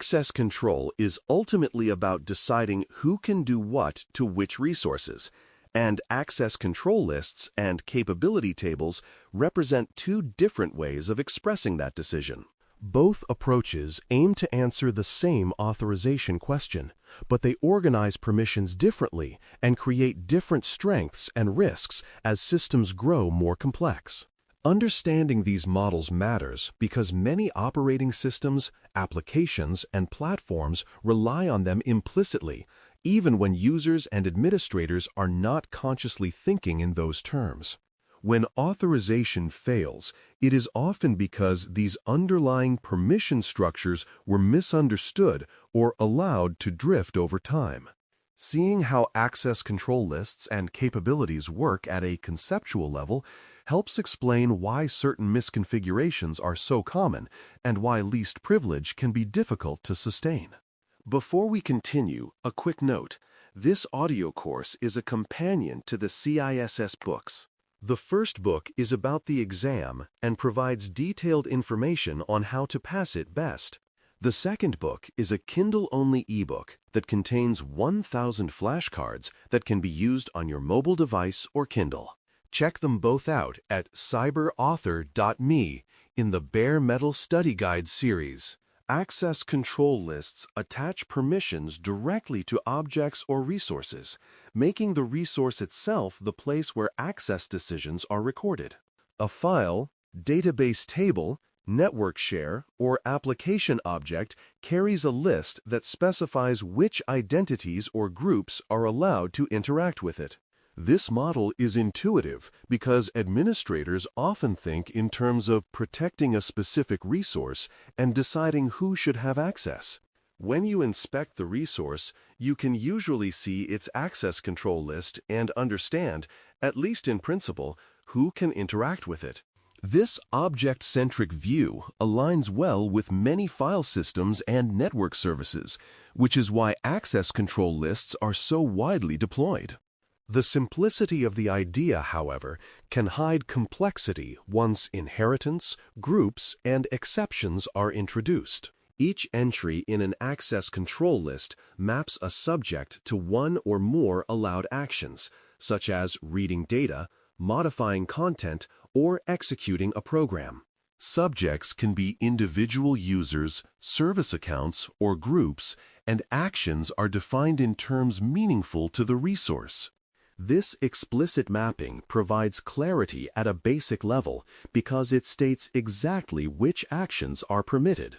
Access control is ultimately about deciding who can do what to which resources, and access control lists and capability tables represent two different ways of expressing that decision. Both approaches aim to answer the same authorization question, but they organize permissions differently and create different strengths and risks as systems grow more complex. Understanding these models matters because many operating systems, applications, and platforms rely on them implicitly, even when users and administrators are not consciously thinking in those terms. When authorization fails, it is often because these underlying permission structures were misunderstood or allowed to drift over time. Seeing how access control lists and capabilities work at a conceptual level helps explain why certain misconfigurations are so common and why least privilege can be difficult to sustain. Before we continue, a quick note. This audio course is a companion to the CISS books. The first book is about the exam and provides detailed information on how to pass it best. The second book is a Kindle-only ebook that contains 1,000 flashcards that can be used on your mobile device or Kindle. Check them both out at cyberauthor.me in the Bare Metal Study Guide series. Access control lists attach permissions directly to objects or resources, making the resource itself the place where access decisions are recorded. A file, database table, network share, or application object carries a list that specifies which identities or groups are allowed to interact with it. This model is intuitive because administrators often think in terms of protecting a specific resource and deciding who should have access. When you inspect the resource, you can usually see its access control list and understand, at least in principle, who can interact with it. This object-centric view aligns well with many file systems and network services, which is why access control lists are so widely deployed. The simplicity of the idea, however, can hide complexity once inheritance, groups, and exceptions are introduced. Each entry in an access control list maps a subject to one or more allowed actions, such as reading data, modifying content, or executing a program. Subjects can be individual users, service accounts, or groups, and actions are defined in terms meaningful to the resource. This explicit mapping provides clarity at a basic level because it states exactly which actions are permitted.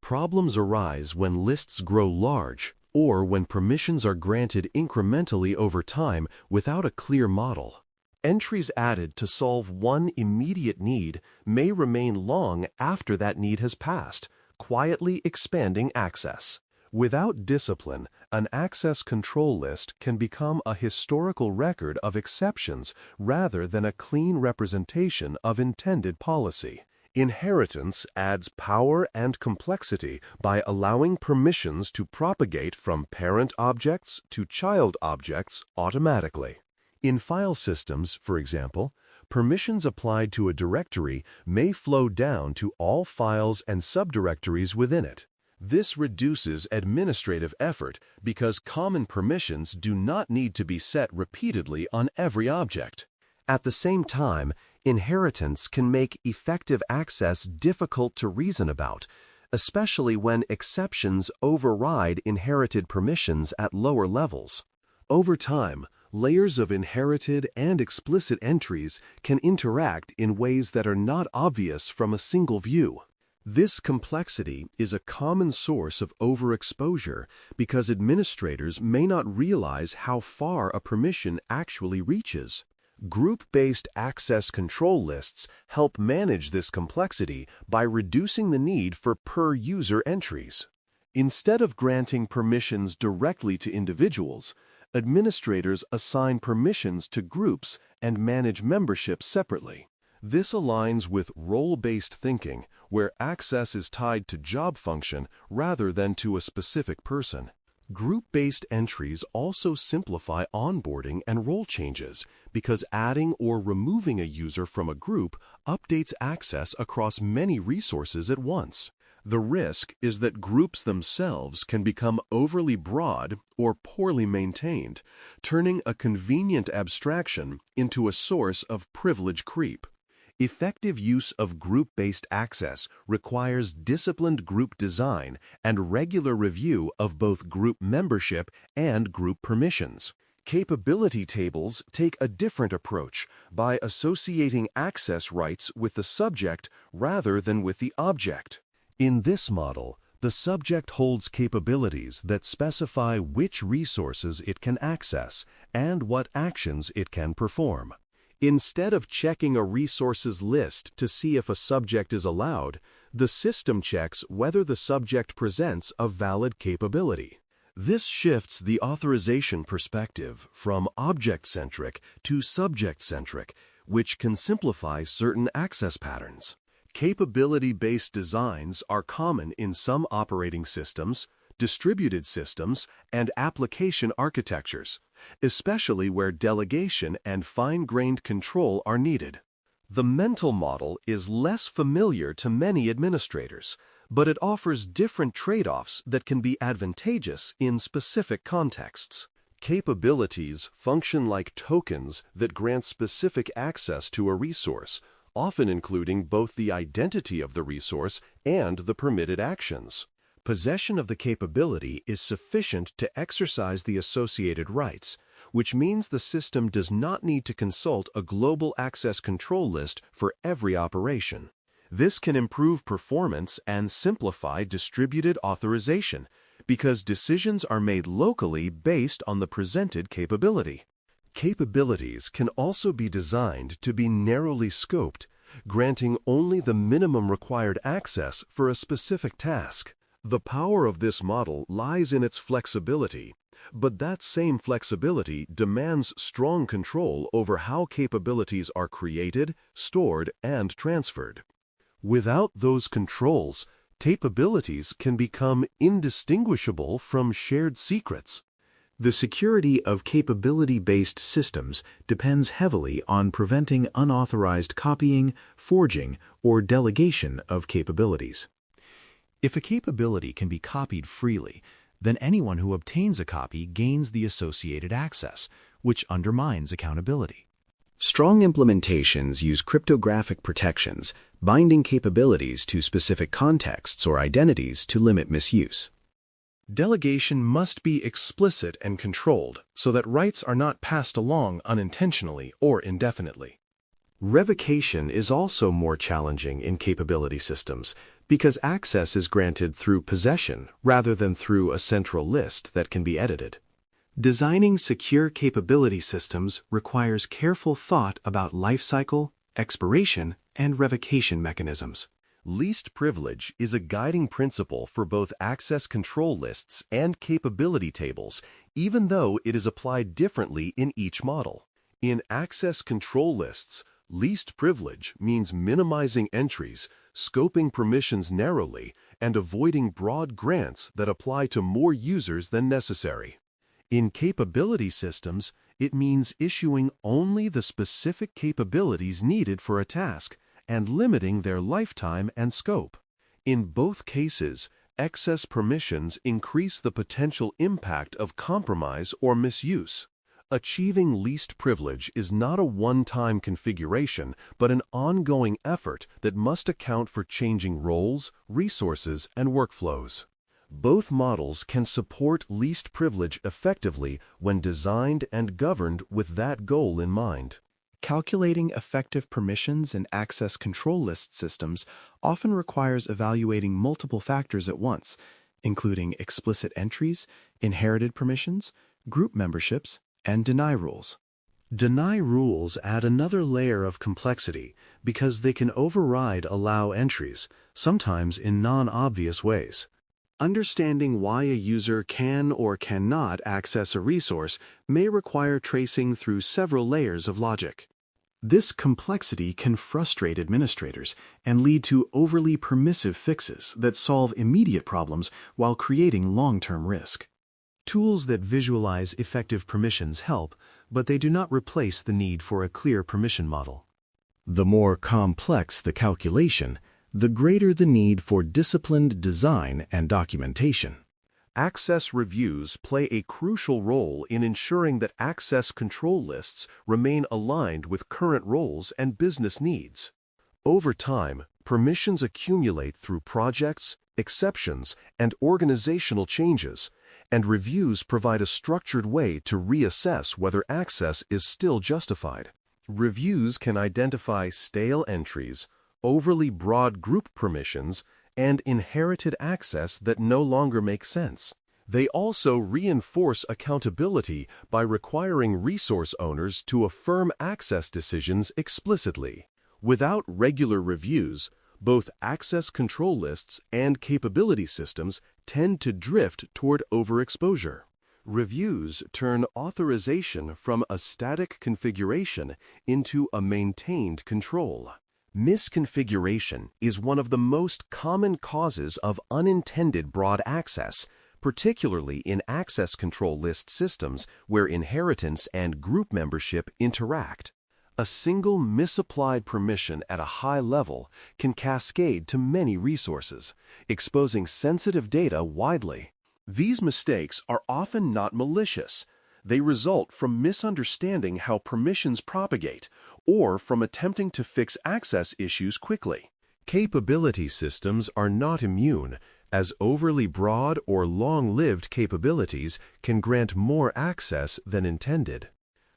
Problems arise when lists grow large or when permissions are granted incrementally over time without a clear model. Entries added to solve one immediate need may remain long after that need has passed, quietly expanding access. Without discipline, an access control list can become a historical record of exceptions rather than a clean representation of intended policy. Inheritance adds power and complexity by allowing permissions to propagate from parent objects to child objects automatically. In file systems, for example, permissions applied to a directory may flow down to all files and subdirectories within it. This reduces administrative effort because common permissions do not need to be set repeatedly on every object. At the same time, inheritance can make effective access difficult to reason about, especially when exceptions override inherited permissions at lower levels. Over time, layers of inherited and explicit entries can interact in ways that are not obvious from a single view. This complexity is a common source of overexposure because administrators may not realize how far a permission actually reaches. Group-based access control lists help manage this complexity by reducing the need for per-user entries. Instead of granting permissions directly to individuals, administrators assign permissions to groups and manage membership separately. This aligns with role-based thinking, where access is tied to job function rather than to a specific person. Group-based entries also simplify onboarding and role changes because adding or removing a user from a group updates access across many resources at once. The risk is that groups themselves can become overly broad or poorly maintained, turning a convenient abstraction into a source of privilege creep. Effective use of group-based access requires disciplined group design and regular review of both group membership and group permissions. Capability tables take a different approach by associating access rights with the subject rather than with the object. In this model, the subject holds capabilities that specify which resources it can access and what actions it can perform. Instead of checking a resources list to see if a subject is allowed, the system checks whether the subject presents a valid capability. This shifts the authorization perspective from object-centric to subject-centric, which can simplify certain access patterns. Capability-based designs are common in some operating systems, distributed systems, and application architectures, especially where delegation and fine-grained control are needed. The mental model is less familiar to many administrators, but it offers different trade-offs that can be advantageous in specific contexts. Capabilities function like tokens that grant specific access to a resource, often including both the identity of the resource and the permitted actions. Possession of the capability is sufficient to exercise the associated rights, which means the system does not need to consult a global access control list for every operation. This can improve performance and simplify distributed authorization because decisions are made locally based on the presented capability. Capabilities can also be designed to be narrowly scoped, granting only the minimum required access for a specific task. The power of this model lies in its flexibility, but that same flexibility demands strong control over how capabilities are created, stored, and transferred. Without those controls, capabilities can become indistinguishable from shared secrets. The security of capability-based systems depends heavily on preventing unauthorized copying, forging, or delegation of capabilities. If a capability can be copied freely, then anyone who obtains a copy gains the associated access, which undermines accountability. Strong implementations use cryptographic protections, binding capabilities to specific contexts or identities to limit misuse. Delegation must be explicit and controlled so that rights are not passed along unintentionally or indefinitely. Revocation is also more challenging in capability systems because access is granted through possession rather than through a central list that can be edited. Designing secure capability systems requires careful thought about lifecycle, expiration, and revocation mechanisms. Least privilege is a guiding principle for both access control lists and capability tables, even though it is applied differently in each model. In access control lists, least privilege means minimizing entries, scoping permissions narrowly, and avoiding broad grants that apply to more users than necessary. In capability systems, it means issuing only the specific capabilities needed for a task and limiting their lifetime and scope. In both cases, excess permissions increase the potential impact of compromise or misuse. Achieving least privilege is not a one-time configuration, but an ongoing effort that must account for changing roles, resources, and workflows. Both models can support least privilege effectively when designed and governed with that goal in mind. Calculating effective permissions in access control list systems often requires evaluating multiple factors at once, including explicit entries, inherited permissions, group memberships, and deny rules. Deny rules add another layer of complexity because they can override allow entries, sometimes in non-obvious ways. Understanding why a user can or cannot access a resource may require tracing through several layers of logic. This complexity can frustrate administrators and lead to overly permissive fixes that solve immediate problems while creating long-term risk. Tools that visualize effective permissions help, but they do not replace the need for a clear permission model. The more complex the calculation, the greater the need for disciplined design and documentation. Access reviews play a crucial role in ensuring that access control lists remain aligned with current roles and business needs. Over time, permissions accumulate through projects, exceptions, and organizational changes, and reviews provide a structured way to reassess whether access is still justified. Reviews can identify stale entries, overly broad group permissions, and inherited access that no longer make sense. They also reinforce accountability by requiring resource owners to affirm access decisions explicitly. Without regular reviews, both access control lists and capability systems tend to drift toward overexposure. Reviews turn authorization from a static configuration into a maintained control. Misconfiguration is one of the most common causes of unintended broad access, particularly in access control list systems where inheritance and group membership interact. A single misapplied permission at a high level can cascade to many resources, exposing sensitive data widely. These mistakes are often not malicious. They result from misunderstanding how permissions propagate or from attempting to fix access issues quickly. Capability systems are not immune, as overly broad or long-lived capabilities can grant more access than intended.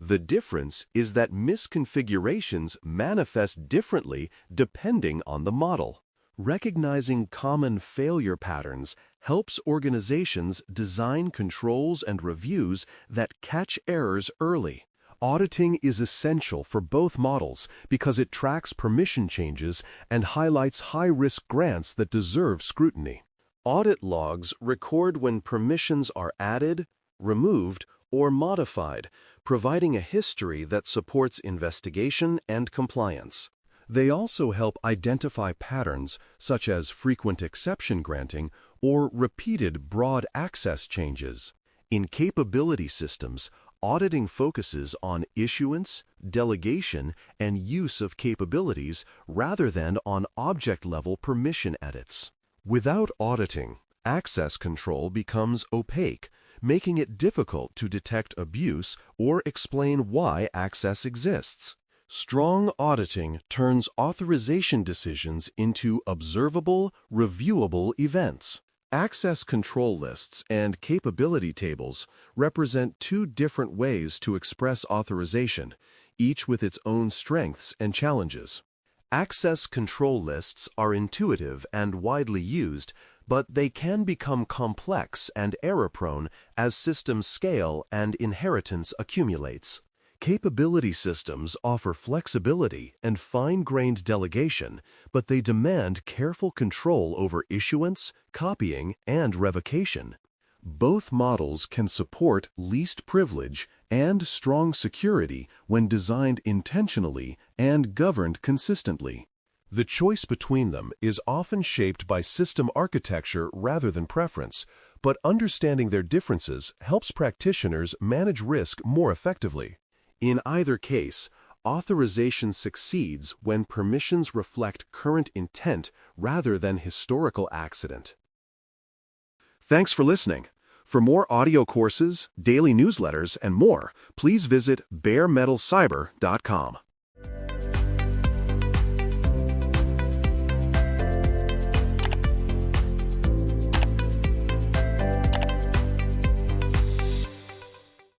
The difference is that misconfigurations manifest differently depending on the model. Recognizing common failure patterns helps organizations design controls and reviews that catch errors early. Auditing is essential for both models because it tracks permission changes and highlights high-risk grants that deserve scrutiny. Audit logs record when permissions are added, removed, or modified, providing a history that supports investigation and compliance. They also help identify patterns such as frequent exception granting or repeated broad access changes. In capability systems, auditing focuses on issuance, delegation, and use of capabilities rather than on object-level permission edits. Without auditing, access control becomes opaque, making it difficult to detect abuse or explain why access exists. Strong auditing turns authorization decisions into observable, reviewable events. Access control lists and capability tables represent two different ways to express authorization, each with its own strengths and challenges. Access control lists are intuitive and widely used, but they can become complex and error-prone as systems scale and inheritance accumulates. Capability systems offer flexibility and fine-grained delegation, but they demand careful control over issuance, copying, and revocation. Both models can support least privilege and strong security when designed intentionally and governed consistently. The choice between them is often shaped by system architecture rather than preference, but understanding their differences helps practitioners manage risk more effectively. In either case, authorization succeeds when permissions reflect current intent rather than historical accident. Thanks for listening. For more audio courses, daily newsletters, and more, please visit baremetalcyber.com.